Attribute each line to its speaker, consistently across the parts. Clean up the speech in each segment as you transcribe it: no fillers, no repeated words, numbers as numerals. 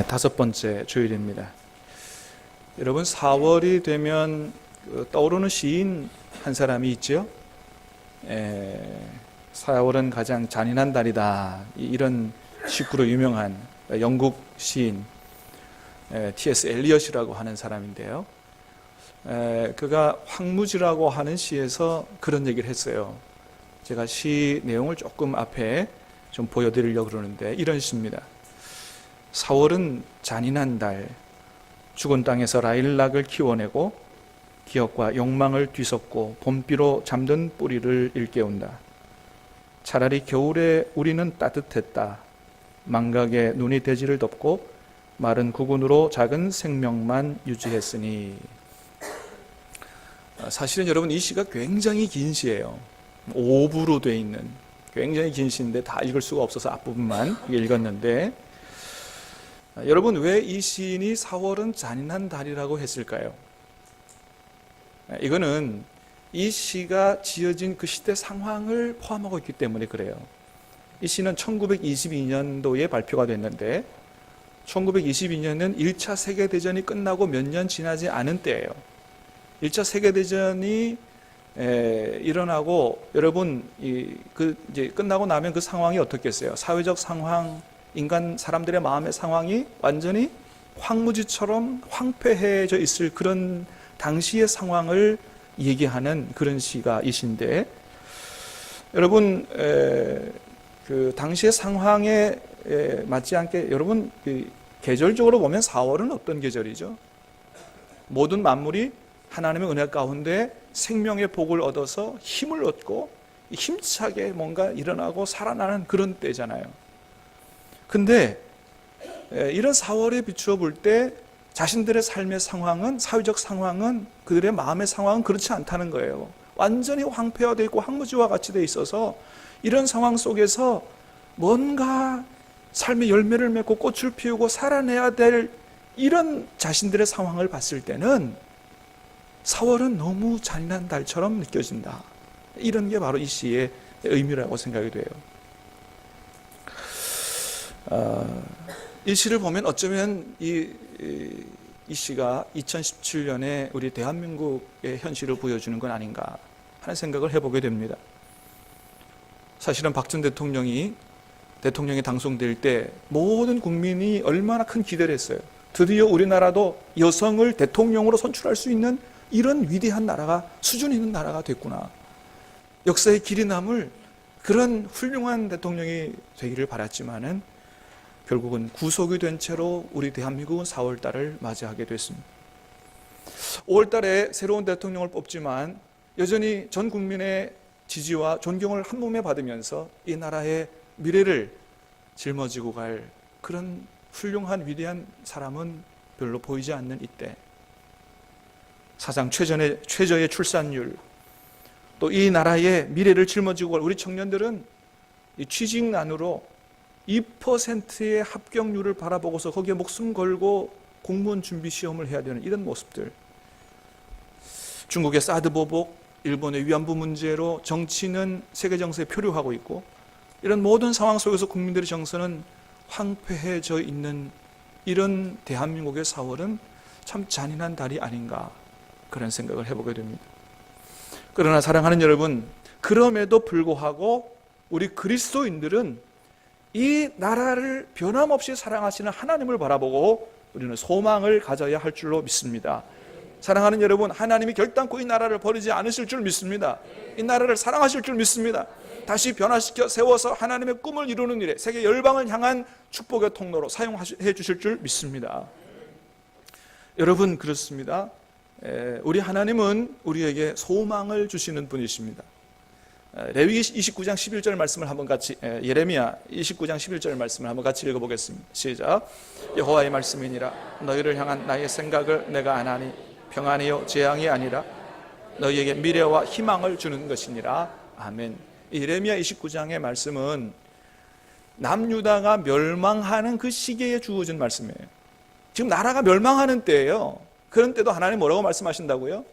Speaker 1: 다섯 번째 주일입니다. 여러분, 4월이 되면 떠오르는 시인 한 사람이 있죠. 4월은 가장 잔인한 달이다, 이런 식구로 유명한 영국 시인 T.S. 엘리엇이라고 하는 사람인데요. 그가 황무지라고 하는 시에서 그런 얘기를 했어요. 제가 시 내용을 조금 앞에 좀 보여드리려고 그러는데 이런 시입니다. 4월은 잔인한 달, 죽은 땅에서 라일락을 키워내고 기억과 욕망을 뒤섞고 봄비로 잠든 뿌리를 일깨운다. 차라리 겨울에 우리는 따뜻했다. 망각에 눈이 대지를 덮고 마른 구근으로 작은 생명만 유지했으니. 사실은 여러분, 이 시가 굉장히 긴 시예요. 5부로 되어 있는 굉장히 긴 시인데 다 읽을 수가 없어서 앞부분만 읽었는데, 여러분, 왜 이 시인이 4월은 잔인한 달이라고 했을까요? 이거는 이 시가 지어진 그 시대 상황을 포함하고 있기 때문에 그래요. 이 시는 1922년도에 발표가 됐는데 1922년은 1차 세계대전이 끝나고 몇 년 지나지 않은 때예요. 1차 세계대전이 일어나고, 여러분, 이제 끝나고 나면 그 상황이 어떻겠어요? 사회적 상황, 사람들의 마음의 상황이 완전히 황무지처럼 황폐해져 있을 그런 당시의 상황을 얘기하는 그런 시가 이 시인데, 여러분, 그 당시의 상황에 맞지 않게, 여러분, 계절적으로 보면 4월은 어떤 계절이죠? 모든 만물이 하나님의 은혜 가운데 생명의 복을 얻어서 힘을 얻고 힘차게 뭔가 일어나고 살아나는 그런 때잖아요. 근데 이런 4월에 비추어 볼 때 자신들의 삶의 상황은, 사회적 상황은, 그들의 마음의 상황은 그렇지 않다는 거예요. 완전히 황폐화되어 있고 황무지와 같이 되어 있어서 이런 상황 속에서 뭔가 삶의 열매를 맺고 꽃을 피우고 살아내야 될 이런 자신들의 상황을 봤을 때는 4월은 너무 잔인한 달처럼 느껴진다. 이런 게 바로 이 시의 의미라고 생각이 돼요. 이 시를 보면 어쩌면 이 시가 2017년에 우리 대한민국의 현실을 보여주는 건 아닌가 하는 생각을 해보게 됩니다. 사실은 박 전 대통령이 당선될 때 모든 국민이 얼마나 큰 기대를 했어요. 드디어 우리나라도 여성을 대통령으로 선출할 수 있는 이런 위대한 나라가, 수준 있는 나라가 됐구나. 역사의 길이 남을 그런 훌륭한 대통령이 되기를 바랐지만은 결국은 구속이 된 채로 우리 대한민국은 4월 달을 맞이하게 됐습니다. 5월 달에 새로운 대통령을 뽑지만 여전히 전 국민의 지지와 존경을 한 몸에 받으면서 이 나라의 미래를 짊어지고 갈 그런 훌륭한 위대한 사람은 별로 보이지 않는 이때, 사상 최저의 출산율, 또 이 나라의 미래를 짊어지고 갈 우리 청년들은 이 취직난으로 2%의 합격률을 바라보고서 거기에 목숨 걸고 공무원 준비 시험을 해야 되는 이런 모습들, 중국의 사드 보복, 일본의 위안부 문제로 정치는 세계 정세에 표류하고 있고, 이런 모든 상황 속에서 국민들의 정서는 황폐해져 있는 이런 대한민국의 4월은 참 잔인한 달이 아닌가, 그런 생각을 해보게 됩니다. 그러나 사랑하는 여러분, 그럼에도 불구하고 우리 그리스도인들은 이 나라를 변함없이 사랑하시는 하나님을 바라보고 우리는 소망을 가져야 할 줄로 믿습니다. 사랑하는 여러분, 하나님이 결단코 이 나라를 버리지 않으실 줄 믿습니다. 이 나라를 사랑하실 줄 믿습니다. 다시 변화시켜 세워서 하나님의 꿈을 이루는 일에 세계 열방을 향한 축복의 통로로 사용해 주실 줄 믿습니다. 여러분, 그렇습니다. 우리 하나님은 우리에게 소망을 주시는 분이십니다. 레위기 29장 11절 말씀을 한번 같이, 예레미야 29장 11절 말씀을 한번 같이 읽어보겠습니다. 시작. 여호와의 말씀이니라. 너희를 향한 나의 생각을 내가 아나니 평안이요 재앙이 아니라 너희에게 미래와 희망을 주는 것이니라. 아멘. 예레미야 29장의 말씀은 남유다가 멸망하는 그 시기에 주어진 말씀이에요. 지금 나라가 멸망하는 때예요. 그런 때도 하나님 뭐라고 말씀하신다고요?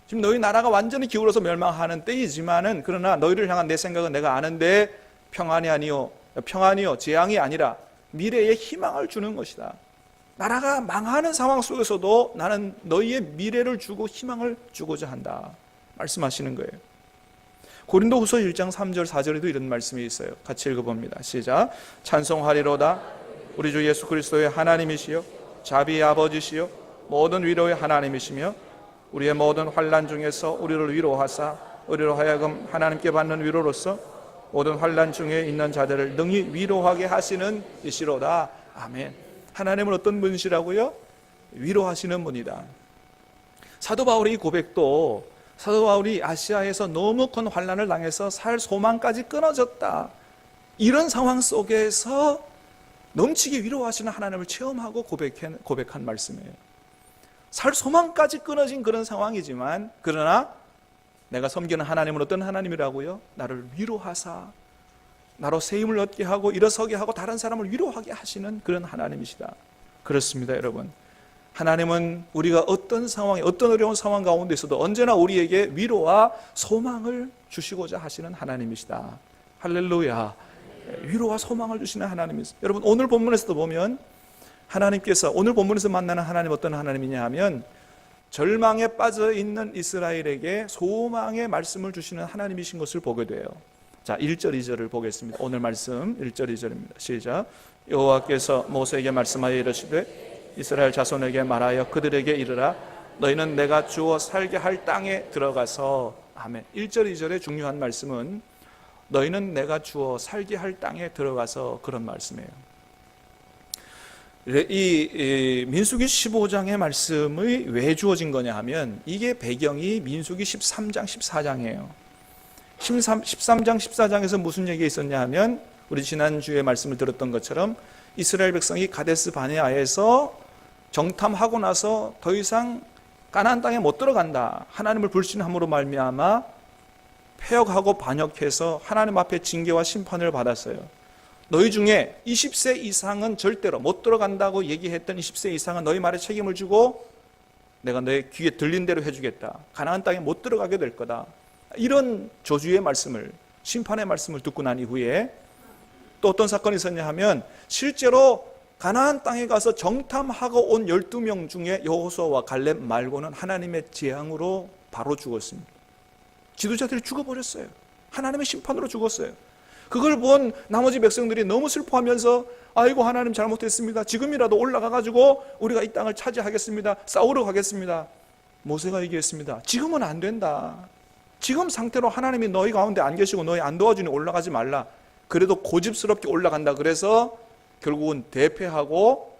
Speaker 1: 지금 너희 나라가 완전히 기울어서 멸망하는 때이지만은, 그러나 너희를 향한 내 생각은 내가 아는데 평안이요 재앙이 아니라 미래에 희망을 주는 것이다. 나라가 망하는 상황 속에서도 나는 너희의 미래를 주고 희망을 주고자 한다 말씀하시는 거예요. 고린도후서 1장 3절 4절에도 이런 말씀이 있어요. 같이 읽어봅니다. 시작. 찬송하리로다 우리 주 예수 그리스도의 하나님이시여 자비의 아버지시여 모든 위로의 하나님이시며 우리의 모든 환난 중에서 우리를 위로하사 우리로 하여금 하나님께 받는 위로로서 모든 환난 중에 있는 자들을 능히 위로하게 하시는 이시로다. 아멘. 하나님은 어떤 분이시라고요? 위로하시는 분이다. 사도 바울의 이 고백도 사도 바울이 아시아에서 너무 큰 환난을 당해서 살 소망까지 끊어졌다, 이런 상황 속에서 넘치게 위로하시는 하나님을 체험하고 고백한 말씀이에요. 살 소망까지 끊어진 그런 상황이지만 그러나 내가 섬기는 하나님은 어떤 하나님이라고요? 나를 위로하사 나로 새 힘을 얻게 하고 일어서게 하고 다른 사람을 위로하게 하시는 그런 하나님이시다. 그렇습니다, 여러분. 하나님은 우리가 어떤 상황에, 어떤 어려운 상황 가운데 있어도 언제나 우리에게 위로와 소망을 주시고자 하시는 하나님이시다. 할렐루야. 위로와 소망을 주시는 하나님이세요. 여러분, 오늘 본문에서도 보면 하나님께서, 오늘 본문에서 만나는 하나님 어떤 하나님이냐 하면 절망에 빠져 있는 이스라엘에게 소망의 말씀을 주시는 하나님이신 것을 보게 돼요. 자, 1절 2절을 보겠습니다. 오늘 말씀 1절 2절입니다. 시작. 여호와께서 모세에게 말씀하여 이르시되 이스라엘 자손에게 말하여 그들에게 이르라 너희는 내가 주어 살게 할 땅에 들어가서. 아멘. 1절 2절의 중요한 말씀은 너희는 내가 주어 살게 할 땅에 들어가서, 그런 말씀이에요. 이 민수기 15장의 말씀이 왜 주어진 거냐 하면 이게 배경이 민수기 13장 14장이에요 13장 14장에서 무슨 얘기가 있었냐 하면 우리 지난주에 말씀을 들었던 것처럼 이스라엘 백성이 가데스 바네아에서 정탐하고 나서 더 이상 가나안 땅에 못 들어간다, 하나님을 불신함으로 말미암아 패역하고 반역해서 하나님 앞에 징계와 심판을 받았어요. 너희 중에 20세 이상은 절대로 못 들어간다고 얘기했던 20세 이상은 너희 말에 책임을 주고 내가 너의 귀에 들린 대로 해주겠다, 가나안 땅에 못 들어가게 될 거다, 이런 저주의 말씀을, 심판의 말씀을 듣고 난 이후에 또 어떤 사건이 있었냐 하면 실제로 가나안 땅에 가서 정탐하고 온 12명 중에 여호수아와 갈렙 말고는 하나님의 재앙으로 바로 죽었습니다. 지도자들이 죽어버렸어요. 하나님의 심판으로 죽었어요. 그걸 본 나머지 백성들이 너무 슬퍼하면서 아이고 하나님 잘못했습니다, 지금이라도 올라가가지고 우리가 이 땅을 차지하겠습니다, 싸우러 가겠습니다. 모세가 얘기했습니다. 지금은 안 된다. 지금 상태로 하나님이 너희 가운데 안 계시고 너희 안 도와주니 올라가지 말라. 그래도 고집스럽게 올라간다. 그래서 결국은 대패하고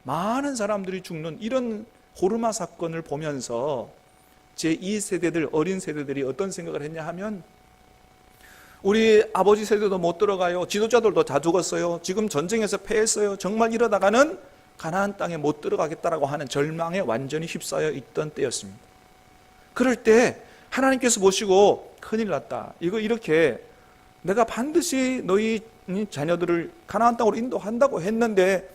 Speaker 1: 많은 사람들이 죽는 이런 호르마 사건을 보면서 제2세대들, 어린 세대들이 어떤 생각을 했냐 하면 우리 아버지 세대도 못 들어가요, 지도자들도 다 죽었어요, 지금 전쟁에서 패했어요, 정말 이러다가는 가나안 땅에 못 들어가겠다라고 하는 절망에 완전히 휩싸여 있던 때였습니다. 그럴 때 하나님께서 보시고 큰일 났다, 이거 이렇게 내가 반드시 너희 자녀들을 가나안 땅으로 인도한다고 했는데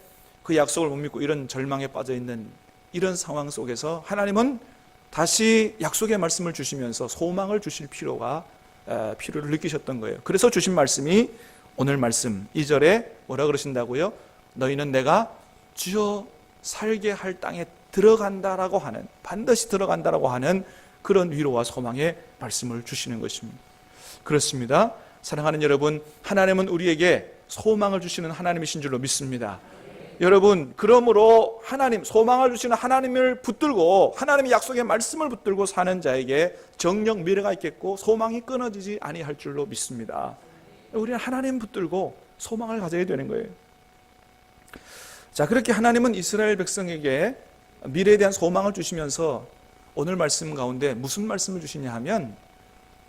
Speaker 1: 그 약속을 못 믿고 이런 절망에 빠져 있는 이런 상황 속에서 하나님은 다시 약속의 말씀을 주시면서 소망을 주실 필요를 느끼셨던 거예요. 그래서 주신 말씀이 오늘 말씀 2절에 뭐라 그러신다고요? 너희는 내가 주어 살게 할 땅에 들어간다라고 하는, 반드시 들어간다라고 하는 그런 위로와 소망의 말씀을 주시는 것입니다. 그렇습니다. 사랑하는 여러분, 하나님은 우리에게 소망을 주시는 하나님이신 줄로 믿습니다. 여러분, 그러므로 하나님, 소망을 주시는 하나님을 붙들고 하나님의 약속의 말씀을 붙들고 사는 자에게 정녕 미래가 있겠고 소망이 끊어지지 아니할 줄로 믿습니다. 우리는 하나님 붙들고 소망을 가져야 되는 거예요. 자, 그렇게 하나님은 이스라엘 백성에게 미래에 대한 소망을 주시면서 오늘 말씀 가운데 무슨 말씀을 주시냐 하면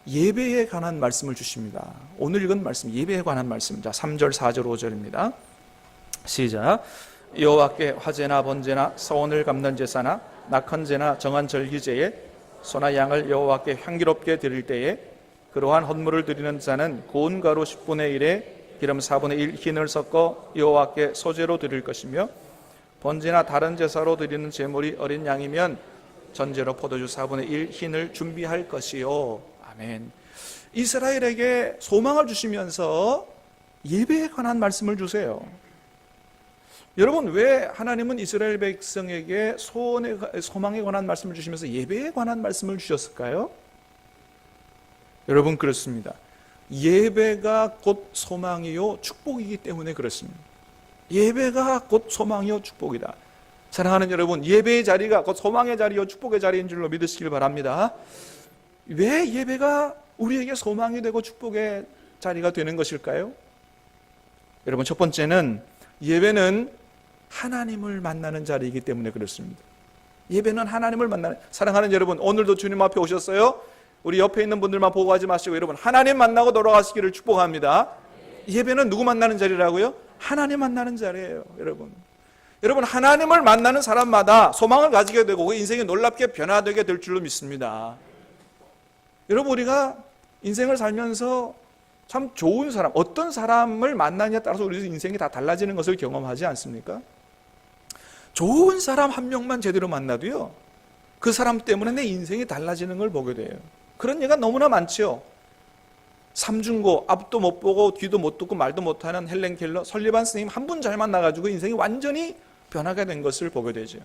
Speaker 1: 예배에 관한 말씀을 주십니다. 오늘 읽은 말씀, 예배에 관한 말씀. 자, 3절, 4절, 5절입니다. 시작. 여호와께 화제나 번제나 서원을 갚는 제사나 낙헌제나 정한 절기제에 소나 양을 여호와께 향기롭게 드릴 때에 그러한 헌물을 드리는 자는 고운 가루 10분의 1에 기름 4분의 1 흰을 섞어 여호와께 소제로 드릴 것이며 번제나 다른 제사로 드리는 제물이 어린 양이면 전제로 포도주 4분의 1 흰을 준비할 것이요. 아멘. 이스라엘에게 소망을 주시면서 예배에 관한 말씀을 주세요. 여러분, 왜 하나님은 이스라엘 백성에게 소망에 관한 말씀을 주시면서 예배에 관한 말씀을 주셨을까요? 여러분, 그렇습니다. 예배가 곧 소망이요 축복이기 때문에 그렇습니다. 예배가 곧 소망이요 축복이다. 사랑하는 여러분, 예배의 자리가 곧 소망의 자리요 축복의 자리인 줄로 믿으시길 바랍니다. 왜 예배가 우리에게 소망이 되고 축복의 자리가 되는 것일까요? 여러분, 첫 번째는 예배는 하나님을 만나는 자리이기 때문에 그렇습니다. 예배는 하나님을 만나는, 사랑하는 여러분, 오늘도 주님 앞에 오셨어요? 우리 옆에 있는 분들만 보고 가지 마시고 여러분, 하나님 만나고 돌아가시기를 축복합니다. 예배는 누구 만나는 자리라고요? 하나님 만나는 자리예요. 여러분, 하나님을 만나는 사람마다 소망을 가지게 되고 그 인생이 놀랍게 변화되게 될 줄로 믿습니다. 여러분, 우리가 인생을 살면서 참 좋은 사람, 어떤 사람을 만나냐에 따라서 우리 인생이 다 달라지는 것을 경험하지 않습니까? 좋은 사람 한 명만 제대로 만나도요, 그 사람 때문에 내 인생이 달라지는 걸 보게 돼요. 그런 예가 너무나 많죠. 삼중고, 앞도 못 보고 뒤도 못 듣고 말도 못하는 헬렌 켈러, 설리반 스님 한 분 잘 만나가지고 인생이 완전히 변하게 된 것을 보게 되죠.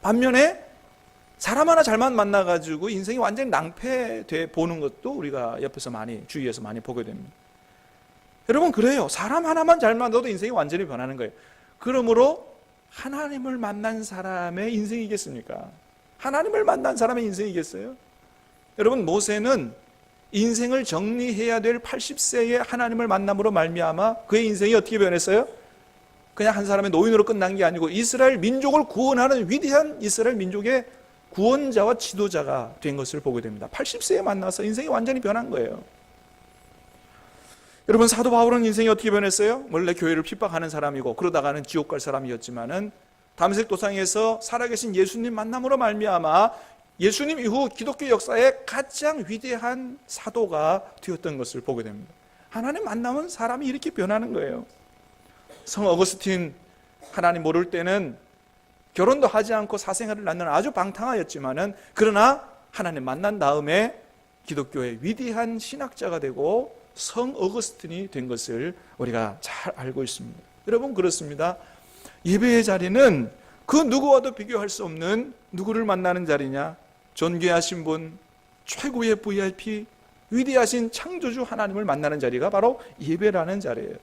Speaker 1: 반면에 사람 하나 잘만 만나가지고 인생이 완전히 낭패돼 보는 것도 우리가 옆에서 많이, 주위에서 많이 보게 됩니다. 여러분, 그래요. 사람 하나만 잘 만나도 인생이 완전히 변하는 거예요. 그러므로 하나님을 만난 사람의 인생이겠습니까? 하나님을 만난 사람의 인생이겠어요? 여러분, 모세는 인생을 정리해야 될 80세에 하나님을 만남으로 말미암아 그의 인생이 어떻게 변했어요? 그냥 한 사람의 노인으로 끝난 게 아니고 이스라엘 민족을 구원하는 위대한 이스라엘 민족의 구원자와 지도자가 된 것을 보게 됩니다. 80세에 만나서 인생이 완전히 변한 거예요. 여러분, 사도 바울은 인생이 어떻게 변했어요? 원래 교회를 핍박하는 사람이고 그러다가는 지옥 갈 사람이었지만은 다메섹 도상에서 살아계신 예수님 만남으로 말미암아 예수님 이후 기독교 역사의 가장 위대한 사도가 되었던 것을 보게 됩니다. 하나님 만나면 사람이 이렇게 변하는 거예요. 성 어거스틴, 하나님 모를 때는 결혼도 하지 않고 사생활을 낳는 아주 방탕하였지만은, 그러나 하나님 만난 다음에 기독교의 위대한 신학자가 되고 성 어거스틴이 된 것을 우리가 잘 알고 있습니다. 여러분, 그렇습니다. 예배의 자리는 그 누구와도 비교할 수 없는 누구를 만나는 자리냐? 존귀하신 분, 최고의 VIP, 위대하신 창조주 하나님을 만나는 자리가 바로 예배라는 자리예요.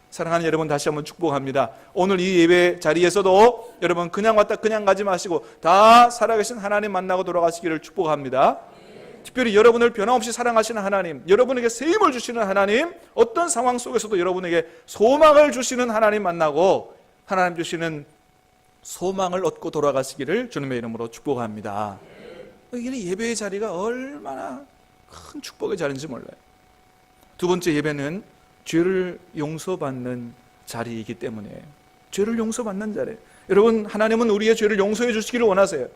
Speaker 1: 사랑하는 여러분, 다시 한번 축복합니다. 오늘 이 예배 자리에서도 여러분 그냥 왔다 그냥 가지 마시고 다 살아계신 하나님 만나고 돌아가시기를 축복합니다. 특별히 여러분을 변함없이 사랑하시는 하나님, 여러분에게 새 힘을 주시는 하나님, 어떤 상황 속에서도 여러분에게 소망을 주시는 하나님 만나고 하나님 주시는 소망을 얻고 돌아가시기를 주님의 이름으로 축복합니다. 이 예배의 자리가 얼마나 큰 축복의 자리인지 몰라요. 두 번째, 예배는 죄를 용서받는 자리이기 때문에, 죄를 용서받는 자리. 여러분, 하나님은 우리의 죄를 용서해 주시기를 원하세요.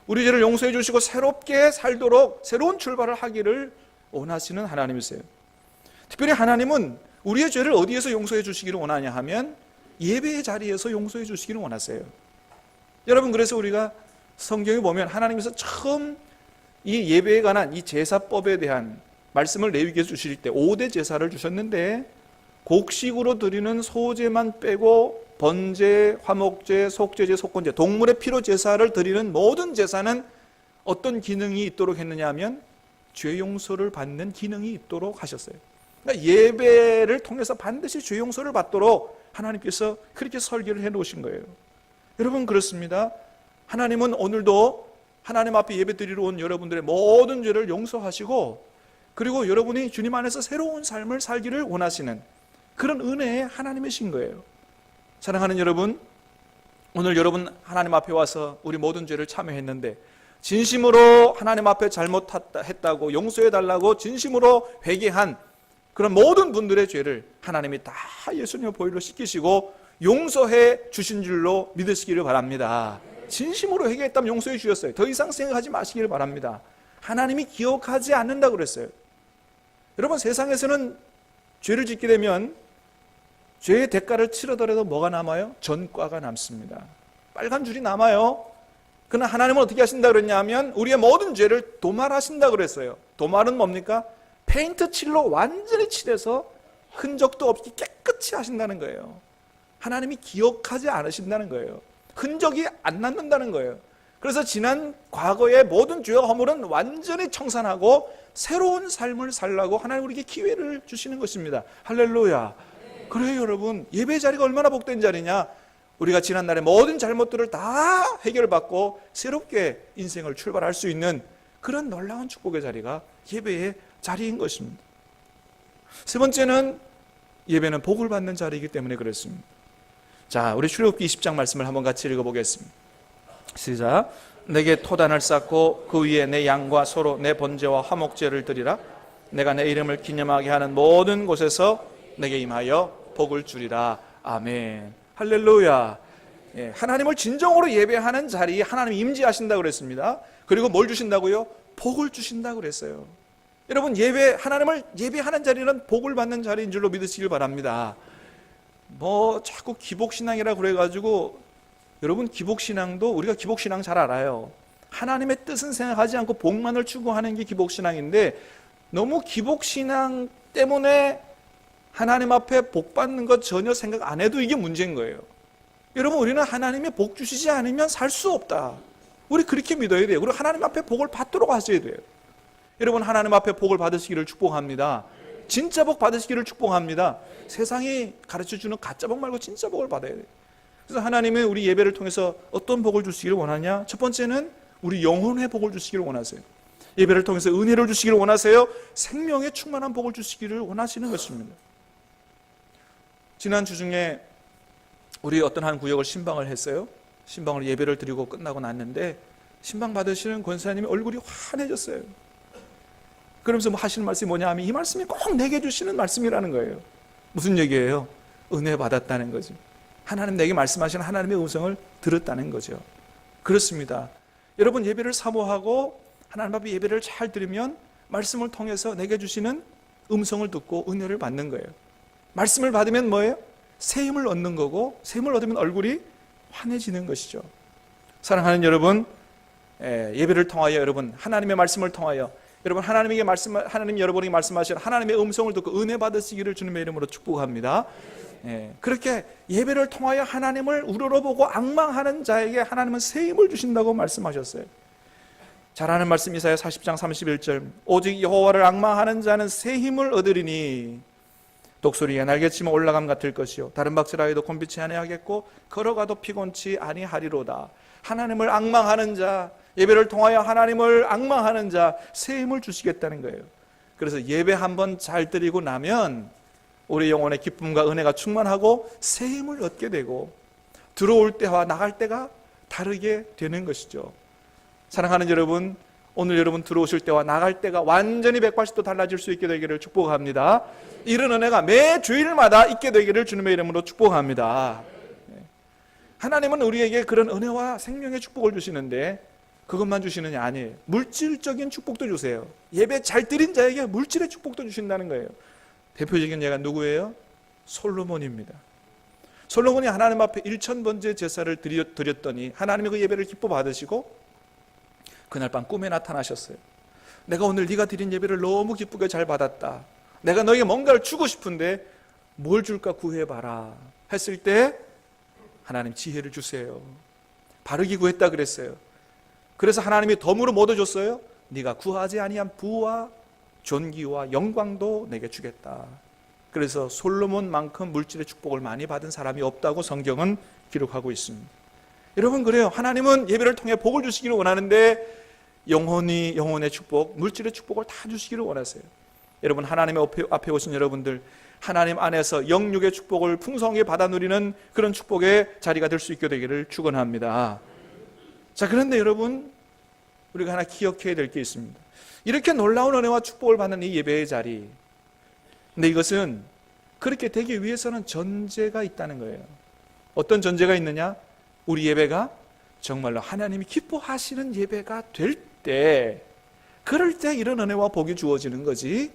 Speaker 1: 우리 죄를 용서해 주시고 새롭게 살도록 새로운 출발을 하기를 원하시는 하나님이세요. 특별히 하나님은 우리의 죄를 어디에서 용서해 주시기를 원하냐 하면 예배의 자리에서 용서해 주시기를 원하세요. 여러분, 그래서 우리가 성경에 보면 하나님께서 처음 이 예배에 관한 이 제사법에 대한 말씀을 레위기에서 주실 때 5대 제사를 주셨는데, 곡식으로 드리는 소제만 빼고 번제, 화목제, 속죄제, 속건제, 동물의 피로 제사를 드리는 모든 제사는 어떤 기능이 있도록 했느냐 하면 죄 용서를 받는 기능이 있도록 하셨어요. 그러니까 예배를 통해서 반드시 죄 용서를 받도록 하나님께서 그렇게 설계를 해 놓으신 거예요. 여러분, 그렇습니다. 하나님은 오늘도 하나님 앞에 예배 드리러 온 여러분들의 모든 죄를 용서하시고, 그리고 여러분이 주님 안에서 새로운 삶을 살기를 원하시는 그런 은혜의 하나님이신 거예요. 사랑하는 여러분, 오늘 여러분 하나님 앞에 와서 우리 모든 죄를 참여했는데 진심으로 하나님 앞에 잘못했다고 용서해달라고 진심으로 회개한 그런 모든 분들의 죄를 하나님이 다 예수님의 보혈로 씻기시고 용서해 주신 줄로 믿으시기를 바랍니다. 진심으로 회개했다면 용서해 주셨어요. 더 이상 생각하지 마시기를 바랍니다. 하나님이 기억하지 않는다고 그랬어요. 여러분, 세상에서는 죄를 짓게 되면 죄의 대가를 치르더라도 뭐가 남아요? 전과가 남습니다. 빨간 줄이 남아요. 그러나 하나님은 어떻게 하신다 그랬냐 하면 우리의 모든 죄를 도말하신다 그랬어요. 도말은 뭡니까? 페인트 칠로 완전히 칠해서 흔적도 없이 깨끗이 하신다는 거예요. 하나님이 기억하지 않으신다는 거예요. 흔적이 안 남는다는 거예요. 그래서 지난 과거의 모든 죄와 허물은 완전히 청산하고 새로운 삶을 살라고 하나님 우리에게 기회를 주시는 것입니다. 할렐루야. 그래요, 여러분. 예배 자리가 얼마나 복된 자리냐. 우리가 지난날의 모든 잘못들을 다 해결받고 새롭게 인생을 출발할 수 있는 그런 놀라운 축복의 자리가 예배의 자리인 것입니다. 세 번째는 예배는 복을 받는 자리이기 때문에 그렇습니다. 자, 우리 출애굽기 20장 말씀을 한번 같이 읽어보겠습니다. 시작. 내게 토단을 쌓고 그 위에 내 양과 소로 내 번제와 화목제를 드리라. 내가 내 이름을 기념하게 하는 모든 곳에서 내게 임하여 복을 주리라. 아멘. 할렐루야. 예, 하나님을 진정으로 예배하는 자리에 하나님이 임재하신다고 그랬습니다. 그리고 뭘 주신다고요? 복을 주신다고 그랬어요. 여러분, 하나님을 예배하는 자리는 복을 받는 자리인 줄로 믿으시길 바랍니다. 자꾸 기복신앙이라 그래가지고, 여러분, 기복신앙도 우리가 기복신앙 잘 알아요. 하나님의 뜻은 생각하지 않고 복만을 추구하는 게 기복신앙인데, 너무 기복신앙 때문에 하나님 앞에 복 받는 것 전혀 생각 안 해도 이게 문제인 거예요. 여러분, 우리는 하나님의 복 주시지 않으면 살 수 없다. 우리 그렇게 믿어야 돼요. 그리고 하나님 앞에 복을 받도록 하셔야 돼요. 여러분, 하나님 앞에 복을 받으시기를 축복합니다. 진짜 복 받으시기를 축복합니다. 세상이 가르쳐주는 가짜 복 말고 진짜 복을 받아야 돼요. 그래서 하나님은 우리 예배를 통해서 어떤 복을 주시기를 원하냐? 첫 번째는 우리 영혼의 복을 주시기를 원하세요. 예배를 통해서 은혜를 주시기를 원하세요. 생명의 충만한 복을 주시기를 원하시는 것입니다. 지난주 중에 우리 어떤 한 구역을 신방을 했어요. 신방을 예배를 드리고 끝나고 났는데 신방 받으시는 권사님이 얼굴이 환해졌어요. 그러면서 하시는 말씀이 뭐냐 하면 이 말씀이 꼭 내게 주시는 말씀이라는 거예요. 무슨 얘기예요? 은혜 받았다는 거죠. 하나님 내게 말씀하시는 하나님의 음성을 들었다는 거죠. 그렇습니다. 여러분, 예배를 사모하고 하나님 앞에 예배를 잘 들으면 말씀을 통해서 내게 주시는 음성을 듣고 은혜를 받는 거예요. 말씀을 받으면 뭐예요? 새 힘을 얻는 거고, 새 힘을 얻으면 얼굴이 환해지는 것이죠. 사랑하는 여러분, 예배를 통하여 여러분, 하나님의 말씀을 통하여 여러분, 하나님 여러분에게 말씀하신 하나님의 음성을 듣고 은혜 받으시기를 주님의 이름으로 축복합니다. 그렇게 예배를 통하여 하나님을 우러러보고 앙망하는 자에게 하나님은 새 힘을 주신다고 말씀하셨어요. 잘 아는 말씀 이사야 40장 31절. 오직 여호와를 앙망하는 자는 새 힘을 얻으리니 독수리의 날개치면 올라감 같을 것이요 다른 박질하여 해도 곤비치 아니하겠고 걸어가도 피곤치 아니하리로다. 하나님을 앙망하는 자, 예배를 통하여 하나님을 앙망하는 자, 새 힘을 주시겠다는 거예요. 그래서 예배 한번 잘 드리고 나면 우리 영혼의 기쁨과 은혜가 충만하고 새 힘을 얻게 되고 들어올 때와 나갈 때가 다르게 되는 것이죠. 사랑하는 여러분, 오늘 여러분 들어오실 때와 나갈 때가 완전히 180도 달라질 수 있게 되기를 축복합니다. 이런 은혜가 매 주일마다 있게 되기를 주님의 이름으로 축복합니다. 하나님은 우리에게 그런 은혜와 생명의 축복을 주시는데 그것만 주시느냐? 아니에요. 물질적인 축복도 주세요. 예배 잘 드린 자에게 물질의 축복도 주신다는 거예요. 대표적인 예가 누구예요? 솔로몬입니다. 솔로몬이 하나님 앞에 1000번째 제사를 드렸더니 하나님이 그 예배를 기뻐 받으시고 그날 밤 꿈에 나타나셨어요. 내가 오늘 네가 드린 예배를 너무 기쁘게 잘 받았다. 내가 너에게 뭔가를 주고 싶은데 뭘 줄까 구해봐라 했을 때 하나님 지혜를 주세요. 바르게 구했다 그랬어요. 그래서 하나님이 덤으로 뭐 줬어요? 네가 구하지 아니한 부와 존귀와 영광도 내게 주겠다. 그래서 솔로몬만큼 물질의 축복을 많이 받은 사람이 없다고 성경은 기록하고 있습니다. 여러분, 그래요. 하나님은 예배를 통해 복을 주시기를 원하는데 영혼의 축복, 물질의 축복을 다 주시기를 원하세요. 여러분, 하나님 앞에 오신 여러분들, 하나님 안에서 영육의 축복을 풍성하게 받아 누리는 그런 축복의 자리가 될 수 있게 되기를 축원합니다. 자, 그런데 여러분, 우리가 하나 기억해야 될 게 있습니다. 이렇게 놀라운 은혜와 축복을 받는 이 예배의 자리, 근데 이것은 그렇게 되기 위해서는 전제가 있다는 거예요. 어떤 전제가 있느냐? 우리 예배가 정말로 하나님이 기뻐하시는 예배가 될 때, 그럴 때 이런 은혜와 복이 주어지는 거지,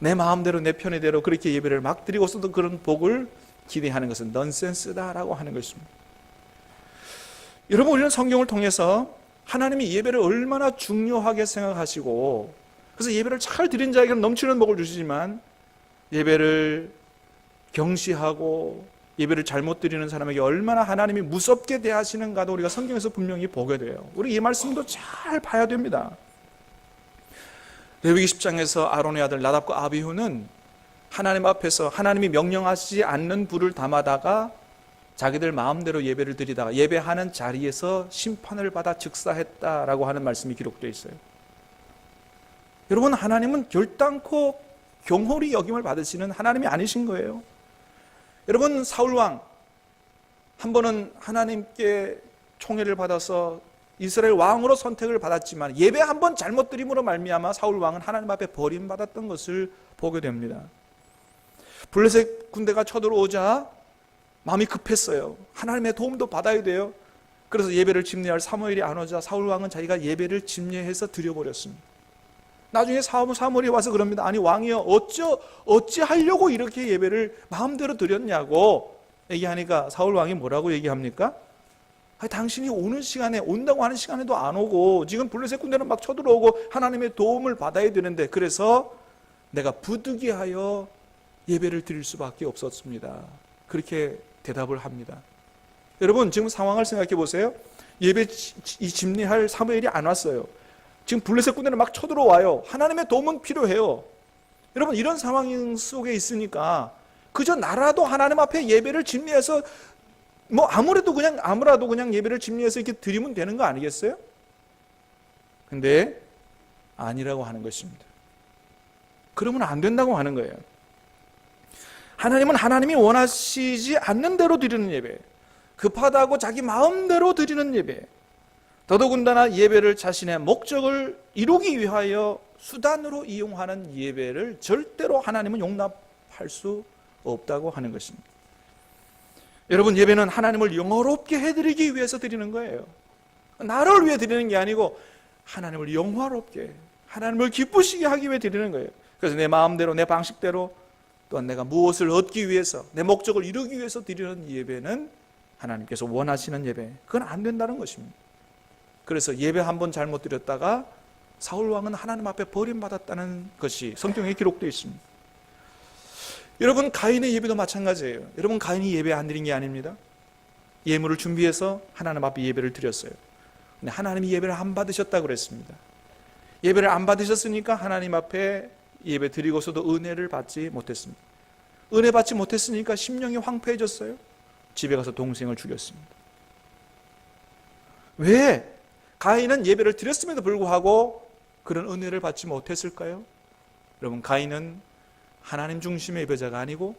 Speaker 1: 내 마음대로 내 편의대로 그렇게 예배를 막 드리고서도 그런 복을 기대하는 것은 넌센스다라고 하는 것입니다. 여러분, 우리는 성경을 통해서 하나님이 예배를 얼마나 중요하게 생각하시고, 그래서 예배를 잘 드린 자에게는 넘치는 복을 주시지만 예배를 경시하고 예배를 잘못 드리는 사람에게 얼마나 하나님이 무섭게 대하시는가도 우리가 성경에서 분명히 보게 돼요. 우리 이 말씀도 잘 봐야 됩니다. 레위기 10장에서 아론의 아들 나답과 아비후는 하나님 앞에서 하나님이 명령하시지 않는 불을 담아다가 자기들 마음대로 예배를 드리다가 예배하는 자리에서 심판을 받아 즉사했다라고 하는 말씀이 기록되어 있어요. 여러분, 하나님은 결단코 경홀히 여김을 받으시는 하나님이 아니신 거예요. 여러분, 사울왕 한 번은 하나님께 총애를 받아서 이스라엘 왕으로 선택을 받았지만 예배 한 번 잘못 드림으로 말미암아 사울왕은 하나님 앞에 버림받았던 것을 보게 됩니다. 블레셋 군대가 쳐들어오자 마음이 급했어요. 하나님의 도움도 받아야 돼요. 그래서 예배를 집례할 사무엘이 안 오자 사울왕은 자기가 예배를 집례해서 드려버렸습니다. 나중에 사무엘이 와서 그럽니다. 아니 왕이여, 어찌 하려고 이렇게 예배를 마음대로 드렸냐고 얘기하니까 사울왕이 뭐라고 얘기합니까? 아니, 당신이 오는 시간에, 온다고 하는 시간에도 안 오고 지금 블레셋 군대는 막 쳐들어오고 하나님의 도움을 받아야 되는데, 그래서 내가 부득이하여 예배를 드릴 수밖에 없었습니다. 그렇게 대답을 합니다. 여러분, 지금 상황을 생각해 보세요. 예배 집례할 사무엘이 안 왔어요. 지금 블레셋 군대는 막 쳐들어와요. 하나님의 도움은 필요해요. 여러분, 이런 상황 속에 있으니까 그저 나라도 하나님 앞에 예배를 집례해서 아무래도 그냥 예배를 집례해서 이렇게 드리면 되는 거 아니겠어요? 근데 아니라고 하는 것입니다. 그러면 안 된다고 하는 거예요. 하나님은 하나님이 원하시지 않는 대로 드리는 예배, 급하다고 자기 마음대로 드리는 예배, 더더군다나 예배를 자신의 목적을 이루기 위하여 수단으로 이용하는 예배를 절대로 하나님은 용납할 수 없다고 하는 것입니다. 여러분, 예배는 하나님을 영화롭게 해드리기 위해서 드리는 거예요. 나를 위해 드리는 게 아니고 하나님을 영화롭게, 하나님을 기쁘시게 하기 위해 드리는 거예요. 그래서 내 마음대로, 내 방식대로, 또한 내가 무엇을 얻기 위해서, 내 목적을 이루기 위해서 드리는 예배는 하나님께서 원하시는 예배, 그건 안 된다는 것입니다. 그래서 예배 한 번 잘못 드렸다가 사울왕은 하나님 앞에 버림받았다는 것이 성경에 기록되어 있습니다. 여러분, 가인의 예배도 마찬가지예요. 여러분, 가인이 예배 안 드린 게 아닙니다. 예물을 준비해서 하나님 앞에 예배를 드렸어요. 근데 하나님이 예배를 안 받으셨다고 그랬습니다. 예배를 안 받으셨으니까 하나님 앞에 예배 드리고서도 은혜를 받지 못했습니다. 은혜 받지 못했으니까 심령이 황폐해졌어요. 집에 가서 동생을 죽였습니다. 왜? 가인은 예배를 드렸음에도 불구하고 그런 은혜를 받지 못했을까요? 여러분, 가인은 하나님 중심의 예배자가 아니고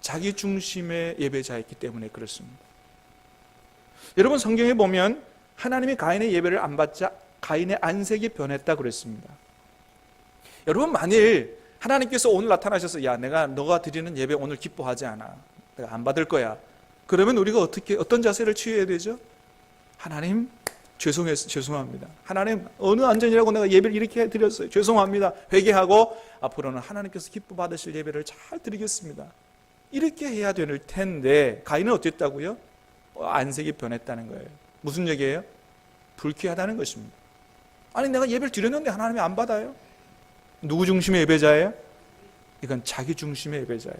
Speaker 1: 자기 중심의 예배자였기 때문에 그렇습니다. 여러분, 성경에 보면 하나님이 가인의 예배를 안 받자 가인의 안색이 변했다 그랬습니다. 여러분, 만일 하나님께서 오늘 나타나셔서 야, 내가 너가 드리는 예배 오늘 기뻐하지 않아, 내가 안 받을 거야, 그러면 우리가 어떤 자세를 취해야 되죠? 하나님, 죄송합니다. 하나님, 어느 안전이라고 내가 예배를 이렇게 드렸어요. 죄송합니다. 회개하고 앞으로는 하나님께서 기뻐 받으실 예배를 잘 드리겠습니다. 이렇게 해야 될 텐데 가인은 어땠다고요? 안색이 변했다는 거예요. 무슨 얘기예요? 불쾌하다는 것입니다. 아니, 내가 예배를 드렸는데 하나님이 안 받아요? 누구 중심의 예배자예요? 이건 자기 중심의 예배자예요.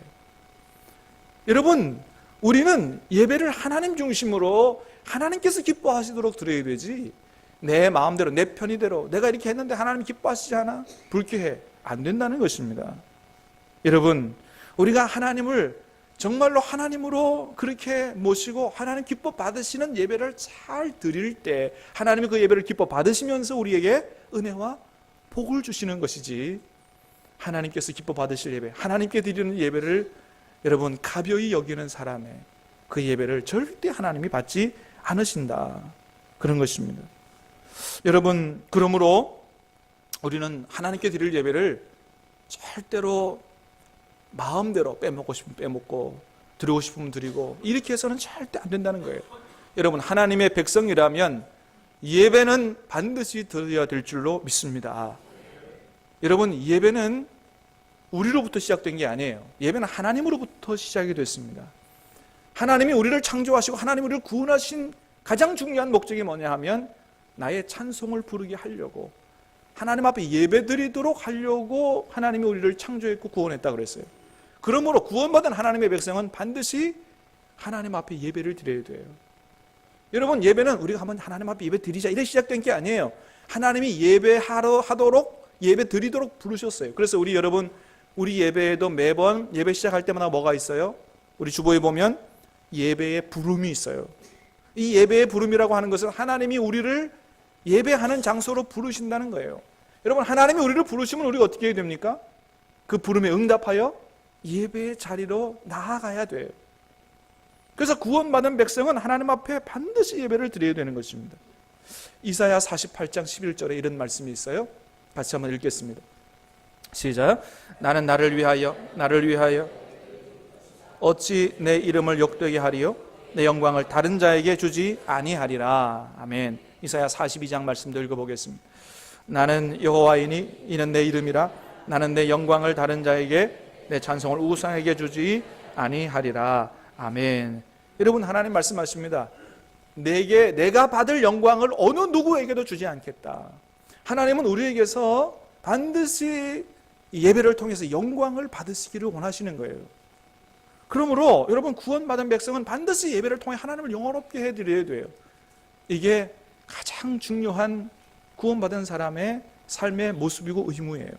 Speaker 1: 여러분, 우리는 예배를 하나님 중심으로 하나님께서 기뻐하시도록 드려야 되지, 내 마음대로, 내 편의대로 내가 이렇게 했는데 하나님이 기뻐하시지 않아? 불쾌해. 안 된다는 것입니다. 여러분, 우리가 하나님을 정말로 하나님으로 그렇게 모시고 하나님 기뻐 받으시는 예배를 잘 드릴 때 하나님이 그 예배를 기뻐 받으시면서 우리에게 은혜와 복을 주시는 것이지, 하나님께서 기뻐 받으실 예배, 하나님께 드리는 예배를 여러분 가벼이 여기는 사람의 그 예배를 절대 하나님이 받지 않으신다, 그런 것입니다. 여러분, 그러므로 우리는 하나님께 드릴 예배를 절대로 마음대로 빼먹고 싶으면 빼먹고 드리고 싶으면 드리고 이렇게 해서는 절대 안 된다는 거예요. 여러분, 하나님의 백성이라면 예배는 반드시 드려야 될 줄로 믿습니다. 여러분, 예배는 우리로부터 시작된 게 아니에요. 예배는 하나님으로부터 시작이 됐습니다. 하나님이 우리를 창조하시고 하나님이 우리를 구원하신 가장 중요한 목적이 뭐냐 하면 나의 찬송을 부르게 하려고, 하나님 앞에 예배드리도록 하려고 하나님이 우리를 창조했고 구원했다고 그랬어요. 그러므로 구원받은 하나님의 백성은 반드시 하나님 앞에 예배를 드려야 돼요. 여러분, 예배는 우리가 한번 하나님 앞에 예배 드리자 이래 시작된 게 아니에요. 하나님이 예배하도록 예배 드리도록 부르셨어요. 그래서 우리 예배에도 매번 예배 시작할 때마다 뭐가 있어요? 우리 주보에 보면 예배의 부름이 있어요. 이 예배의 부름이라고 하는 것은 하나님이 우리를 예배하는 장소로 부르신다는 거예요. 여러분, 하나님이 우리를 부르시면 우리가 어떻게 해야 됩니까? 그 부름에 응답하여 예배의 자리로 나아가야 돼요. 그래서 구원받은 백성은 하나님 앞에 반드시 예배를 드려야 되는 것입니다. 이사야 48장 11절에 이런 말씀이 있어요. 같이 한번 읽겠습니다. 시작. 나는 나를 위하여 어찌 내 이름을 욕되게 하리요? 내 영광을 다른 자에게 주지 아니하리라. 아멘. 이사야 42장 말씀도 읽어보겠습니다. 나는 여호와이니 이는 내 이름이라. 나는 내 영광을 다른 자에게, 내 찬송을 우상에게 주지 아니하리라. 아멘. 여러분, 하나님 말씀하십니다. 내가 받을 영광을 어느 누구에게도 주지 않겠다. 하나님은 우리에게서 반드시 예배를 통해서 영광을 받으시기를 원하시는 거예요. 그러므로 여러분, 구원받은 백성은 반드시 예배를 통해 하나님을 영화롭게 해드려야 돼요. 이게 가장 중요한 구원받은 사람의 삶의 모습이고 의무예요.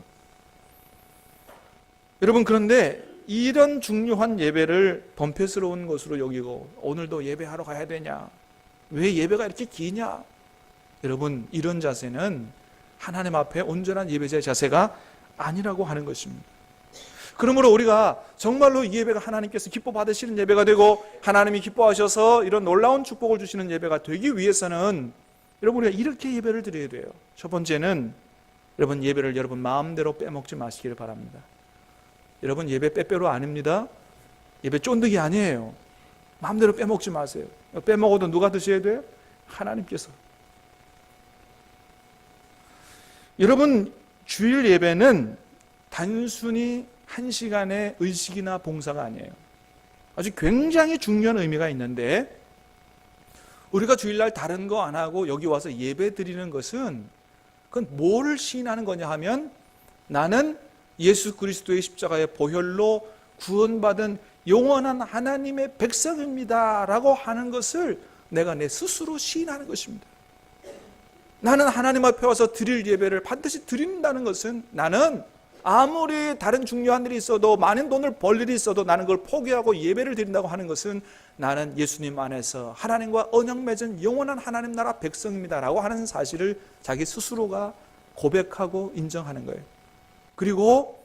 Speaker 1: 여러분, 그런데 이런 중요한 예배를 번패스러운 것으로 여기고 오늘도 예배하러 가야 되냐? 왜 예배가 이렇게 기냐? 여러분, 이런 자세는 하나님 앞에 온전한 예배자의 자세가 아니라고 하는 것입니다. 그러므로 우리가 정말로 이 예배가 하나님께서 기뻐 받으시는 예배가 되고 하나님이 기뻐하셔서 이런 놀라운 축복을 주시는 예배가 되기 위해서는 여러분, 우리가 이렇게 예배를 드려야 돼요. 첫 번째는 여러분, 예배를 여러분 마음대로 빼먹지 마시기를 바랍니다. 여러분, 예배 빼빼로 아닙니다. 예배 쫀득이 아니에요. 마음대로 빼먹지 마세요. 빼먹어도 누가 드셔야 돼요? 하나님께서. 여러분, 주일 예배는 단순히 한 시간의 의식이나 봉사가 아니에요. 아주 굉장히 중요한 의미가 있는데, 우리가 주일날 다른 거 안 하고 여기 와서 예배 드리는 것은 그건 뭐를 시인하는 거냐 하면, 나는 예수 그리스도의 십자가의 보혈로 구원받은 영원한 하나님의 백성입니다 라고 하는 것을 내가 내 스스로 시인하는 것입니다. 나는 하나님 앞에 와서 드릴 예배를 반드시 드린다는 것은, 나는 아무리 다른 중요한 일이 있어도, 많은 돈을 벌 일이 있어도 나는 그걸 포기하고 예배를 드린다고 하는 것은, 나는 예수님 안에서 하나님과 언약 맺은 영원한 하나님 나라 백성입니다 라고 하는 사실을 자기 스스로가 고백하고 인정하는 거예요. 그리고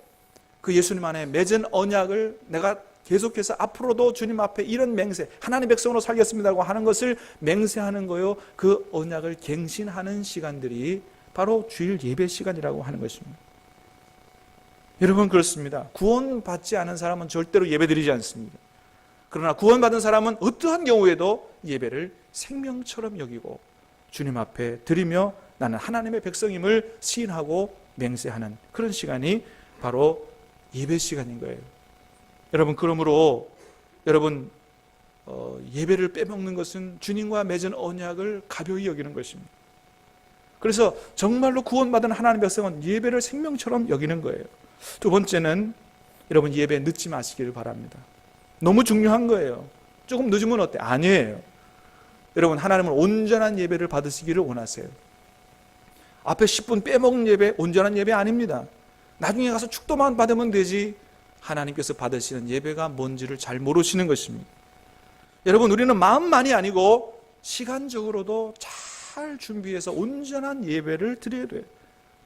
Speaker 1: 그 예수님 안에 맺은 언약을 내가 계속해서 앞으로도 주님 앞에 이런 맹세, 하나님 백성으로 살겠습니다라고 하는 것을 맹세하는 거요. 그 언약을 갱신하는 시간들이 바로 주일 예배 시간이라고 하는 것입니다. 여러분, 그렇습니다. 구원받지 않은 사람은 절대로 예배드리지 않습니다. 그러나 구원받은 사람은 어떠한 경우에도 예배를 생명처럼 여기고 주님 앞에 드리며 나는 하나님의 백성임을 시인하고 맹세하는 그런 시간이 바로 예배 시간인 거예요. 여러분, 그러므로 여러분, 예배를 빼먹는 것은 주님과 맺은 언약을 가벼이 여기는 것입니다. 그래서 정말로 구원받은 하나님의 백성은 예배를 생명처럼 여기는 거예요. 두 번째는 여러분, 예배 늦지 마시기를 바랍니다. 너무 중요한 거예요. 조금 늦으면 어때? 아니에요. 여러분, 하나님은 온전한 예배를 받으시기를 원하세요. 앞에 10분 빼먹은 예배, 온전한 예배 아닙니다. 나중에 가서 축도만 받으면 되지, 하나님께서 받으시는 예배가 뭔지를 잘 모르시는 것입니다. 여러분, 우리는 마음만이 아니고 시간적으로도 잘 준비해서 온전한 예배를 드려야 돼요.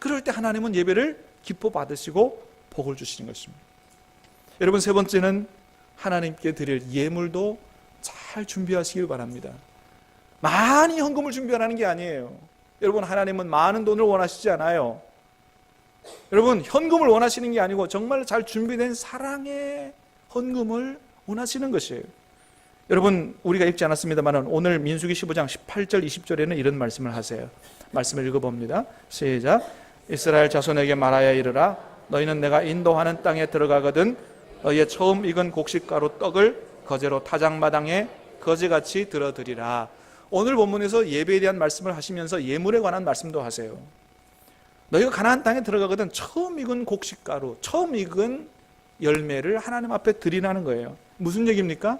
Speaker 1: 그럴 때 하나님은 예배를 기뻐 받으시고 복을 주시는 것입니다. 여러분, 세 번째는 하나님께 드릴 예물도 잘 준비하시길 바랍니다. 많이 헌금을 준비하라는 게 아니에요. 여러분, 하나님은 많은 돈을 원하시지 않아요. 여러분, 현금을 원하시는 게 아니고 정말 잘 준비된 사랑의 헌금을 원하시는 것이에요. 여러분, 우리가 읽지 않았습니다만 오늘 민수기 15장 18절 20절에는 이런 말씀을 하세요. 말씀을 읽어봅니다. 시작. 이스라엘 자손에게 말하여 이르라. 너희는 내가 인도하는 땅에 들어가거든 너희의 처음 익은 곡식가루 떡을 거제로 타작마당에 거지같이 들어드리라. 오늘 본문에서 예배에 대한 말씀을 하시면서 예물에 관한 말씀도 하세요. 너희가 가나안 땅에 들어가거든 처음 익은 곡식가루, 처음 익은 열매를 하나님 앞에 드리라는 거예요. 무슨 얘기입니까?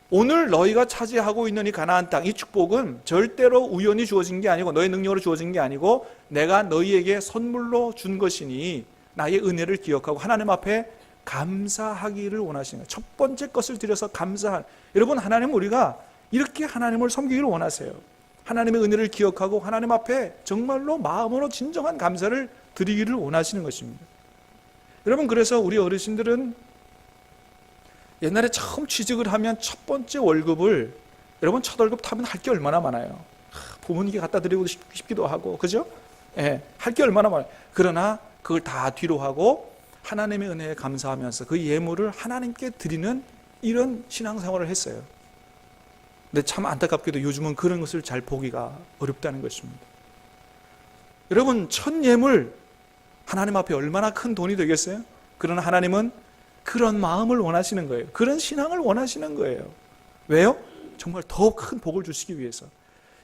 Speaker 1: 오늘 너희가 차지하고 있는 이 가나안 땅, 이 축복은 절대로 우연히 주어진 게 아니고 너의 능력으로 주어진 게 아니고 내가 너희에게 선물로 준 것이니 나의 은혜를 기억하고 하나님 앞에 감사하기를 원하시는 거예요. 첫 번째 것을 드려서 감사한. 여러분, 하나님은 우리가 이렇게 하나님을 섬기기를 원하세요. 하나님의 은혜를 기억하고 하나님 앞에 정말로 마음으로 진정한 감사를 드리기를 원하시는 것입니다. 여러분, 그래서 우리 어르신들은 옛날에 처음 취직을 하면 첫 번째 월급을, 여러분 첫 월급 타면 할 게 얼마나 많아요. 부모님께 갖다 드리고 싶기도 하고, 그죠? 예, 할 게 얼마나 많아요. 그러나 그걸 다 뒤로 하고 하나님의 은혜에 감사하면서 그 예물을 하나님께 드리는 이런 신앙생활을 했어요. 근데 참 안타깝게도 요즘은 그런 것을 잘 보기가 어렵다는 것입니다. 여러분, 첫 예물, 하나님 앞에 얼마나 큰 돈이 되겠어요? 그러나 하나님은 그런 마음을 원하시는 거예요. 그런 신앙을 원하시는 거예요. 왜요? 정말 더 큰 복을 주시기 위해서.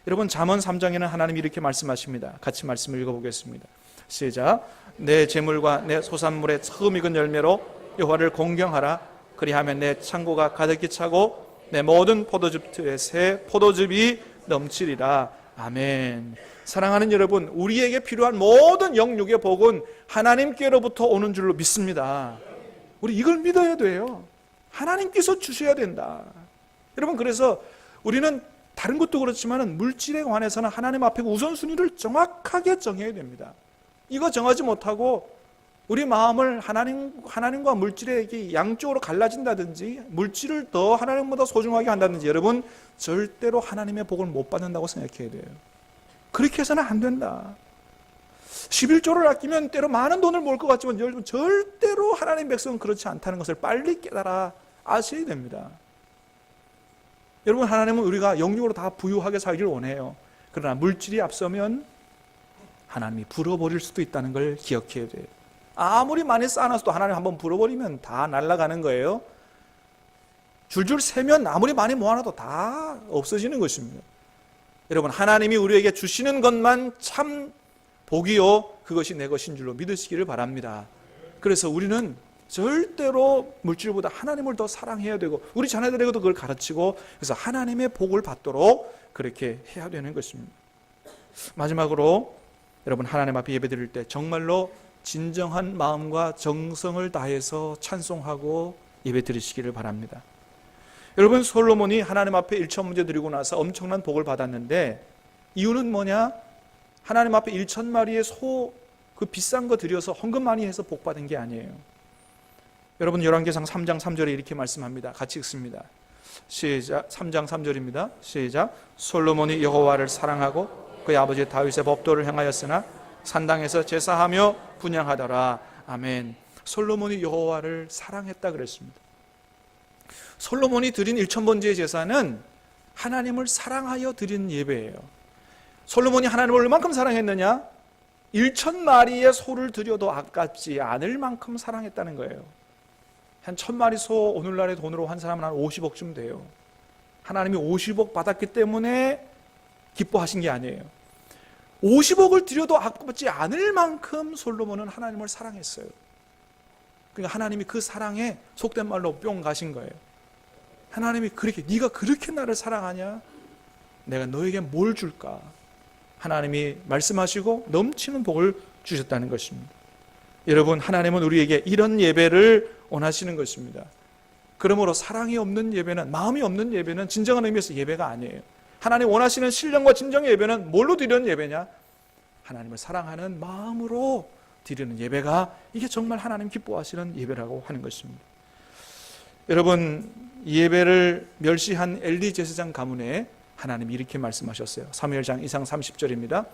Speaker 1: 여러분, 잠언 3장에는 하나님이 이렇게 말씀하십니다. 같이 말씀을 읽어보겠습니다. 시작. 내 재물과 내 소산물의 처음 익은 열매로 여호와를 공경하라. 그리하면 내 창고가 가득히 차고 내 모든 포도즙틀에 새 포도즙이 넘치리라. 아멘. 사랑하는 여러분, 우리에게 필요한 모든 영육의 복은 하나님께로부터 오는 줄로 믿습니다. 우리 이걸 믿어야 돼요. 하나님께서 주셔야 된다. 여러분, 그래서 우리는 다른 것도 그렇지만 물질에 관해서는 하나님 앞에 우선순위를 정확하게 정해야 됩니다. 이거 정하지 못하고 우리 마음을 하나님과 물질에 양쪽으로 갈라진다든지 물질을 더 하나님보다 소중하게 한다든지, 여러분 절대로 하나님의 복을 못 받는다고 생각해야 돼요. 그렇게 해서는 안 된다. 11조를 아끼면 때로 많은 돈을 모을 것 같지만 여러분, 절대로 하나님 백성은 그렇지 않다는 것을 빨리 깨달아 아셔야 됩니다. 여러분, 하나님은 우리가 영육으로 다 부유하게 살기를 원해요. 그러나 물질이 앞서면 하나님이 불어버릴 수도 있다는 걸 기억해야 돼요. 아무리 많이 쌓아놔서도 하나님 한번 불어버리면 다 날아가는 거예요. 줄줄 세면 아무리 많이 모아놔도 다 없어지는 것입니다. 여러분, 하나님이 우리에게 주시는 것만 참 복이요, 그것이 내 것인 줄로 믿으시기를 바랍니다. 그래서 우리는 절대로 물질보다 하나님을 더 사랑해야 되고 우리 자녀들에게도 그걸 가르치고, 그래서 하나님의 복을 받도록 그렇게 해야 되는 것입니다. 마지막으로 여러분, 하나님 앞에 예배드릴 때 정말로 진정한 마음과 정성을 다해서 찬송하고 예배드리시기를 바랍니다. 여러분, 솔로몬이 하나님 앞에 1천 문제 드리고 나서 엄청난 복을 받았는데 이유는 뭐냐? 하나님 앞에 1,000마리의 소, 그 비싼 거 드려서 헌금 많이 해서 복 받은 게 아니에요. 여러분, 열왕기상 3장 3절에 이렇게 말씀합니다. 같이 읽습니다. 시작. 3장 3절입니다. 시작. 솔로몬이 여호와를 사랑하고 그의 아버지 다윗의 법도를 행하였으나 산당에서 제사하며 분향하더라. 아멘. 솔로몬이 여호와를 사랑했다 그랬습니다. 솔로몬이 드린 1,000번째의 제사는 하나님을 사랑하여 드린 예배예요. 솔로몬이 하나님을 얼만큼 사랑했느냐? 1,000마리의 소를 드려도 아깝지 않을 만큼 사랑했다는 거예요. 한 1,000마리 소, 오늘날의 돈으로 한 사람은 한 50억쯤 돼요. 하나님이 50억 받았기 때문에 기뻐하신 게 아니에요. 50억을 드려도 아깝지 않을 만큼 솔로몬은 하나님을 사랑했어요. 그러니까 하나님이 그 사랑에 속된 말로 뿅 가신 거예요. 하나님이 그렇게, 네가 그렇게 나를 사랑하냐? 내가 너에게 뭘 줄까? 하나님이 말씀하시고 넘치는 복을 주셨다는 것입니다. 여러분, 하나님은 우리에게 이런 예배를 원하시는 것입니다. 그러므로 사랑이 없는 예배는, 마음이 없는 예배는 진정한 의미에서 예배가 아니에요. 하나님 원하시는 신령과 진정의 예배는 뭘로 드리는 예배냐? 하나님을 사랑하는 마음으로 드리는 예배가, 이게 정말 하나님 기뻐하시는 예배라고 하는 것입니다. 여러분, 예배를 멸시한 엘리 제사장 가문에 하나님이 이렇게 말씀하셨어요. 사무엘장 2장 30절입니다.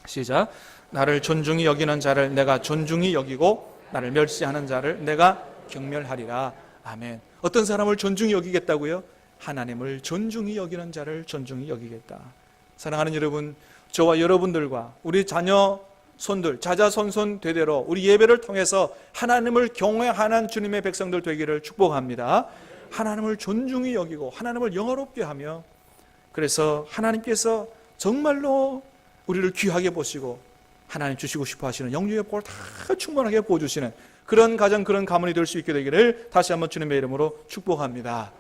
Speaker 1: 시작. 나를 존중히 여기는 자를 내가 존중히 여기고 나를 멸시하는 자를 내가 경멸하리라. 아멘. 어떤 사람을 존중히 여기겠다고요? 하나님을 존중히 여기는 자를 존중히 여기겠다. 사랑하는 여러분, 저와 여러분들과 우리 자녀 손들, 자자손손 되대로 우리 예배를 통해서 하나님을 경외하는 주님의 백성들 되기를 축복합니다. 하나님을 존중히 여기고 하나님을 영화롭게 하며, 그래서 하나님께서 정말로 우리를 귀하게 보시고 하나님 주시고 싶어 하시는 영육의 복을 다 충분하게 부어주시는 그런 가정, 그런 가문이 될 수 있게 되기를 다시 한번 주님의 이름으로 축복합니다.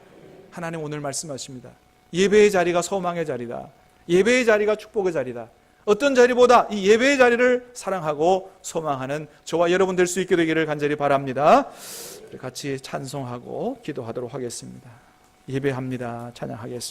Speaker 1: 하나님 오늘 말씀하십니다. 예배의 자리가 소망의 자리다. 예배의 자리가 축복의 자리다. 어떤 자리보다 이 예배의 자리를 사랑하고 소망하는 저와 여러분 될 수 있게 되기를 간절히 바랍니다. 같이 찬송하고 기도하도록 하겠습니다. 예배합니다. 찬양하겠습니다.